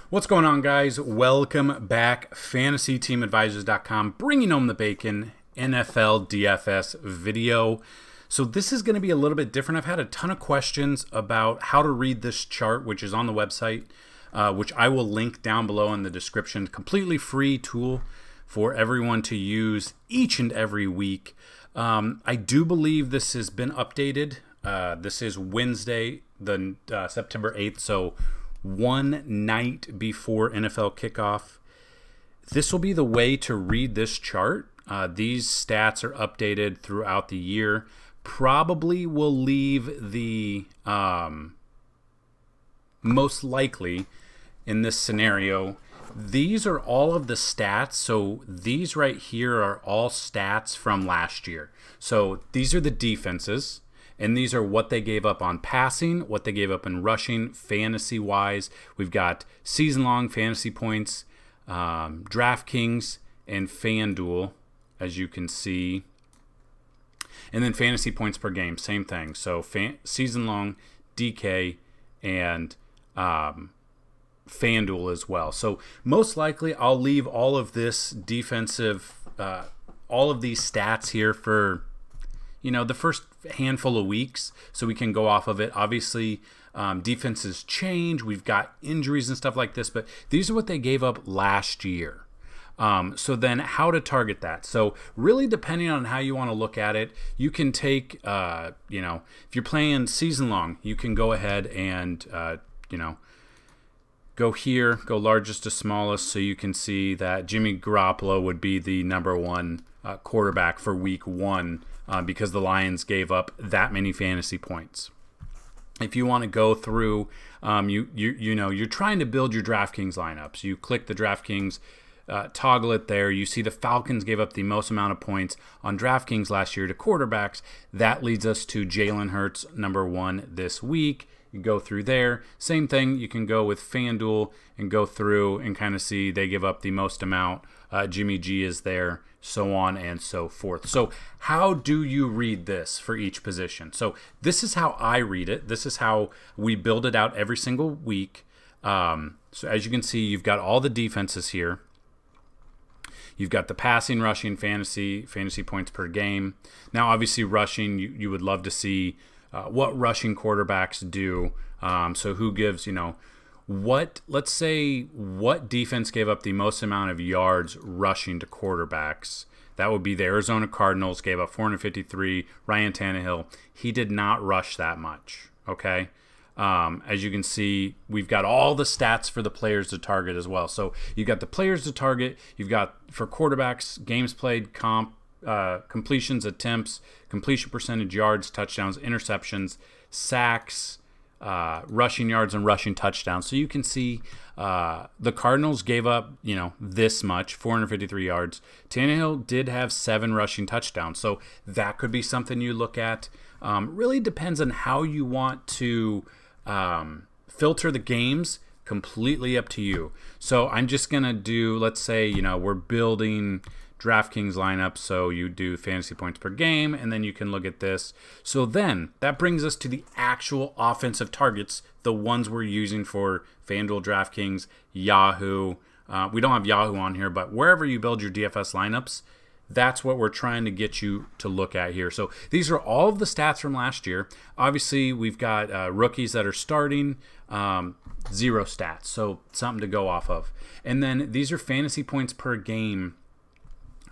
What's going on, guys? Welcome back. FantasyTeamAdvisors.com, bringing home the bacon, NFL DFS video. So this is going to be a little bit different. I've had a ton of questions about how to read this chart, which is on the website, which I will link down below in the description. Completely free tool for everyone to use each and every week. I do believe this has been updated. This is Wednesday, the September 8th, so one night before NFL kickoff. This will be the way to read this chart. These stats are updated throughout the year. Probably will leave the most likely in this scenario. These are all of the stats. So these right here are all stats from last year. So these are the defenses. And these are what they gave up on passing, what they gave up in rushing, fantasy-wise. We've got season-long fantasy points, DraftKings, and FanDuel, as you can see. And then fantasy points per game, same thing. So season-long, DK, and FanDuel as well. So most likely I'll leave all of this defensive, all of these stats here for the first handful of weeks, so we can go off of it. Obviously, defenses change. We've got injuries and stuff like this, but these are what they gave up last year. So then how to target that. So really depending on how you want to look at it, you can take, if you're playing season long, you can go ahead and, go here, go largest to smallest, so you can see that Jimmy Garoppolo would be the number one quarterback for week one, because the Lions gave up that many fantasy points. If you want to go through, you're trying to build your DraftKings lineups. You click the DraftKings, toggle it there. You see the Falcons gave up the most amount of points on DraftKings last year to quarterbacks. That leads us to Jalen Hurts, number one this week. You go through there. Same thing, you can go with FanDuel and go through and kind of see they give up the most amount. Jimmy G is there, so on and so forth. So how do you read this for each position? So this is how I read it. This is how we build it out every single week. So as you can see, you've got all the defenses here. You've got the passing, rushing, fantasy points per game. Now, obviously, rushing, you would love to see what rushing quarterbacks do. So who gives, let's say what defense gave up the most amount of yards rushing to quarterbacks. That would be the Arizona Cardinals, gave up 453. Ryan Tannehill, he did not rush that much, okay? As you can see, we've got all the stats for the players to target as well. So you've got the players to target. You've got, for quarterbacks, games played, completions, attempts, completion percentage, yards, touchdowns, interceptions, sacks, rushing yards, and rushing touchdowns. So you can see the Cardinals gave up, this much, 453 yards. Tannehill did have 7 rushing touchdowns. So that could be something you look at. Really depends on how you want to filter the games. Completely up to you. So I'm just going to do, let's say, we're building DraftKings lineup, so you do fantasy points per game, and then you can look at this. So then that brings us to the actual offensive targets, the ones we're using for FanDuel, DraftKings, Yahoo. We don't have Yahoo on here, but wherever you build your DFS lineups, that's what we're trying to get you to look at here. So these are all of the stats from last year. Obviously, we've got rookies that are starting, 0 stats, so something to go off of. And then these are fantasy points per game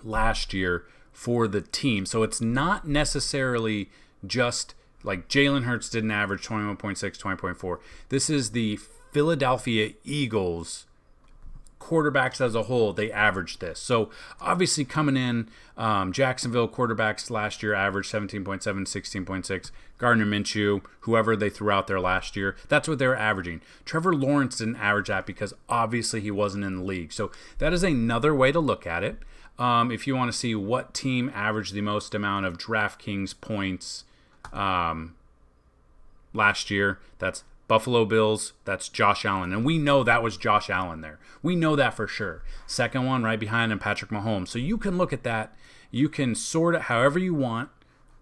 last year for the team. So it's not necessarily just like Jalen Hurts didn't average 21.6, 20.4. This is the Philadelphia Eagles quarterbacks as a whole. They averaged this. So obviously coming in, Jacksonville quarterbacks last year averaged 17.7, 16.6. Gardner Minshew, whoever they threw out there last year, that's what they were averaging. Trevor Lawrence didn't average that because obviously he wasn't in the league. So that is another way to look at it. If you want to see what team averaged the most amount of DraftKings points last year, that's Buffalo Bills, that's Josh Allen. And we know that was Josh Allen there. We know that for sure. Second one right behind him, Patrick Mahomes. So you can look at that. You can sort it however you want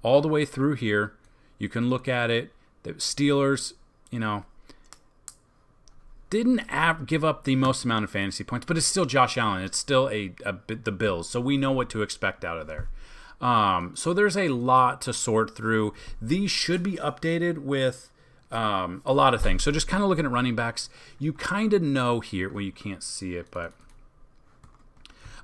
all the way through here. You can look at it. The Steelers, didn't give up the most amount of fantasy points, but it's still Josh Allen. It's still the Bills, so we know what to expect out of there. So there's a lot to sort through. These should be updated with a lot of things. So just kind of looking at running backs, you kind of know here. Well, you can't see it, but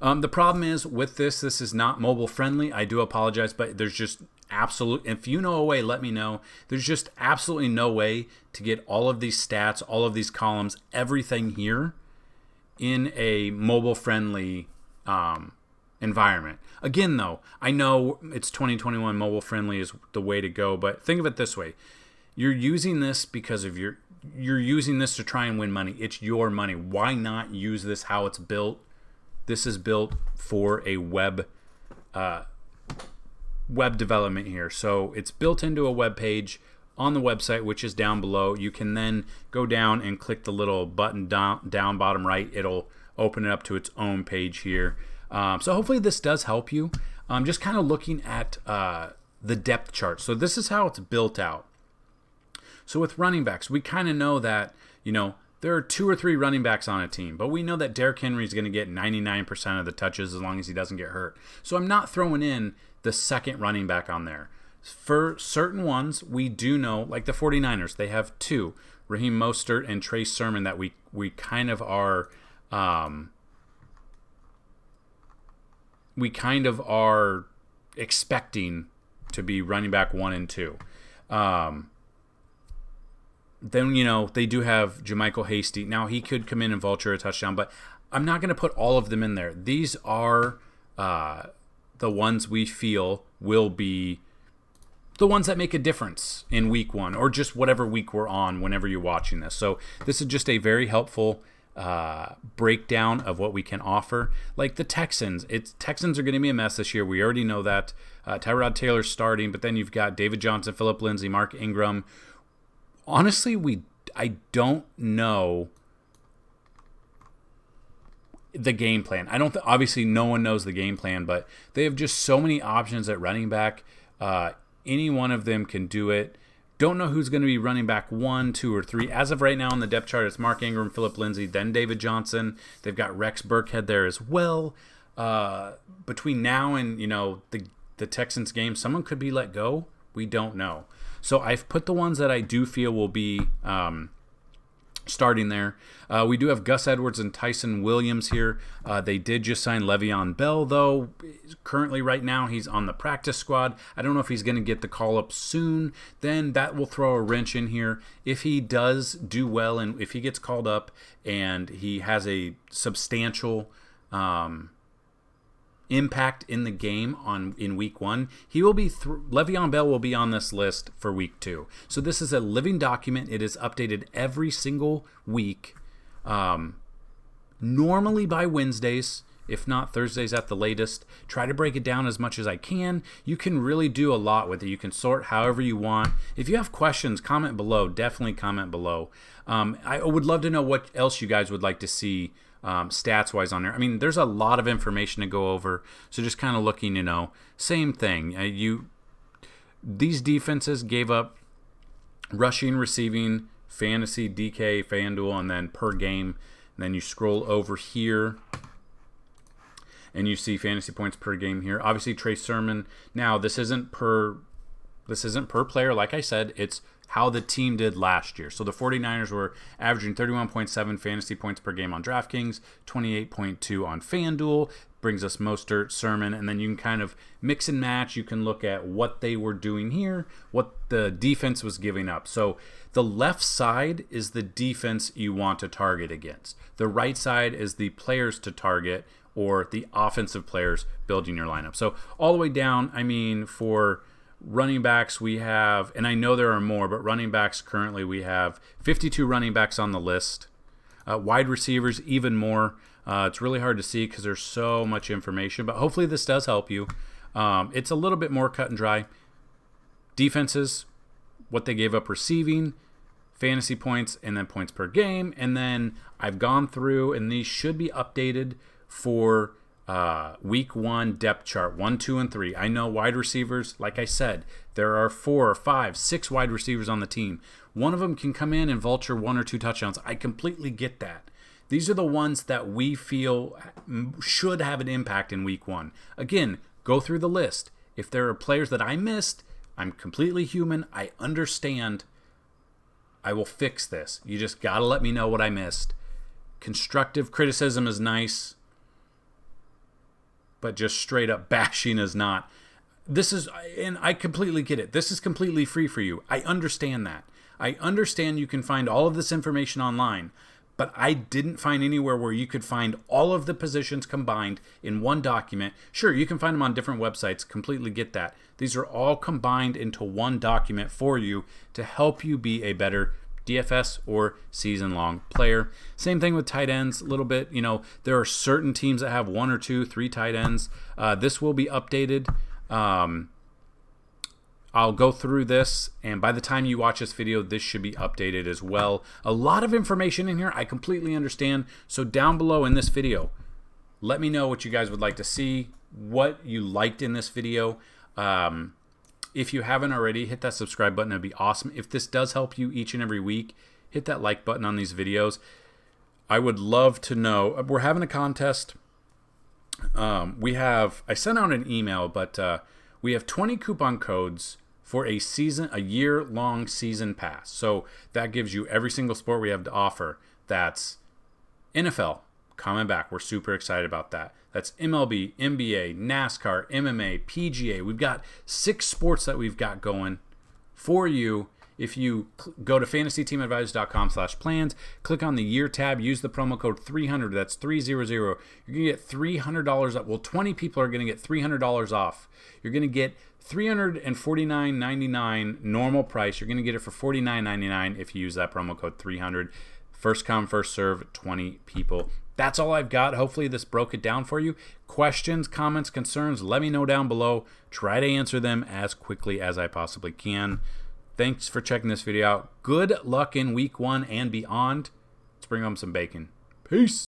the problem is with this is not mobile friendly. I do apologize, but there's just if you know a way, let me know. There's just absolutely no way to get all of these stats, all of these columns, everything here in a mobile friendly environment. Again, though, I know it's 2021, mobile friendly is the way to go, but think of it this way. You're using this because of you're using this to try and win money. It's your money. Why not use this how it's built? This is built for a web development here. So it's built into a web page on the website, which is down below. You can then go down and click the little button down bottom right. It'll open it up to its own page here. So hopefully this does help you. Just kind of looking at the depth chart. So this is how it's built out. So with running backs, we kind of know that, there are 2 or 3 running backs on a team, but we know that Derrick Henry is going to get 99% of the touches as long as he doesn't get hurt. So I'm not throwing in the second running back on there. For certain ones, we do know, like the 49ers, they have 2, Raheem Mostert and Trey Sermon, that we kind of are expecting to be running back 1 and 2. Then, they do have JaMychal Hasty. Now, he could come in and vulture a touchdown, but I'm not going to put all of them in there. These are the ones we feel will be the ones that make a difference in week 1 or just whatever week we're on whenever you're watching this. So this is just a very helpful breakdown of what we can offer. Like the Texans. Texans are going to be a mess this year. We already know that. Tyrod Taylor's starting, but then you've got David Johnson, Phillip Lindsay, Mark Ingram. Honestly, I don't know the game plan. Obviously no one knows the game plan, but they have just so many options at running back. Any one of them can do it. Don't know who's going to be running back 1, 2, or 3. As of right now on the depth chart, it's Mark Ingram, Phillip Lindsay, then David Johnson. They've got Rex Burkhead there as well. Between now and the Texans game, someone could be let go. We don't know. So I've put the ones that I do feel will be starting there. We do have Gus Edwards and Tyson Williams here. They did just sign Le'Veon Bell, though. Currently, right now, he's on the practice squad. I don't know if he's going to get the call-up soon. Then that will throw a wrench in here. If he does do well and if he gets called up and he has a substantial impact in the game in week 1, he will be Le'Veon Bell will be on this list for week 2. So this is a living document. It is updated every single week, normally by Wednesdays, if not Thursdays at the latest. Try to break it down as much as I can. You can really do a lot with it. You can sort however you want. If you have questions, comment below. Definitely comment below. I would love to know what else you guys would like to see stats wise on there. I mean, there's a lot of information to go over, so just kind of looking, same thing. These defenses gave up rushing, receiving, fantasy, DK, FanDuel, and then per game. And then you scroll over here and you see fantasy points per game here. Obviously, Trey Sermon. Now, this isn't per player. Like I said, it's how the team did last year. So the 49ers were averaging 31.7 fantasy points per game on DraftKings, 28.2 on FanDuel. Brings us Mostert, Sermon, and then you can kind of mix and match. You can look at what they were doing here, what the defense was giving up. So the left side is the defense you want to target against. The right side is the players to target or the offensive players building your lineup. So all the way down, for running backs, we have, and I know there are more, but running backs currently we have 52 running backs on the list. Wide receivers, even more. It's really hard to see because there's so much information, but hopefully this does help you. It's a little bit more cut and dry. Defenses, what they gave up receiving, fantasy points, and then points per game. And then I've gone through, and these should be updated for Week 1 depth chart, 1, 2, and 3. I know wide receivers, like I said, there are 4, 5, 6 wide receivers on the team. One of them can come in and vulture 1 or 2 touchdowns. I completely get that. These are the ones that we feel should have an impact in week 1. Again, go through the list. If there are players that I missed, I'm completely human. I understand. I will fix this. You just got to let me know what I missed. Constructive criticism is nice, but just straight up bashing is not. And I completely get it. This is completely free for you. I understand that. I understand you can find all of this information online, but I didn't find anywhere where you could find all of the positions combined in one document. Sure, you can find them on different websites. Completely get that. These are all combined into one document for you to help you be a better DFS or season-long player. Same thing with tight ends a little bit. There are certain teams that have 1 or 2, 3 tight ends. This will be updated. I'll go through this, and by the time you watch this video, this should be updated as well. A lot of information in here. I completely understand. So down below in this video, let me know what you guys would like to see, what you liked in this video. If you haven't already, hit that subscribe button. It'd be awesome. If this does help you each and every week, hit that like button on these videos. I would love to know. We're having a contest. I sent out an email, but we have 20 coupon codes for a year-long season pass. So that gives you every single sport we have to offer. That's NFL coming back. We're super excited about that. That's MLB, NBA, NASCAR, MMA, PGA. We've got 6 sports that we've got going for you. If you go to fantasyteamadvisors.com/plans, click on the year tab, use the promo code 300. That's 300. You're going to get $300 off. Well, 20 people are going to get $300 off. You're going to get $349.99 normal price. You're going to get it for $49.99 if you use that promo code 300. First come, first serve, 20 people. That's all I've got. Hopefully this broke it down for you. Questions, comments, concerns, let me know down below. Try to answer them as quickly as I possibly can. Thanks for checking this video out. Good luck in week 1 and beyond. Let's bring home some bacon. Peace.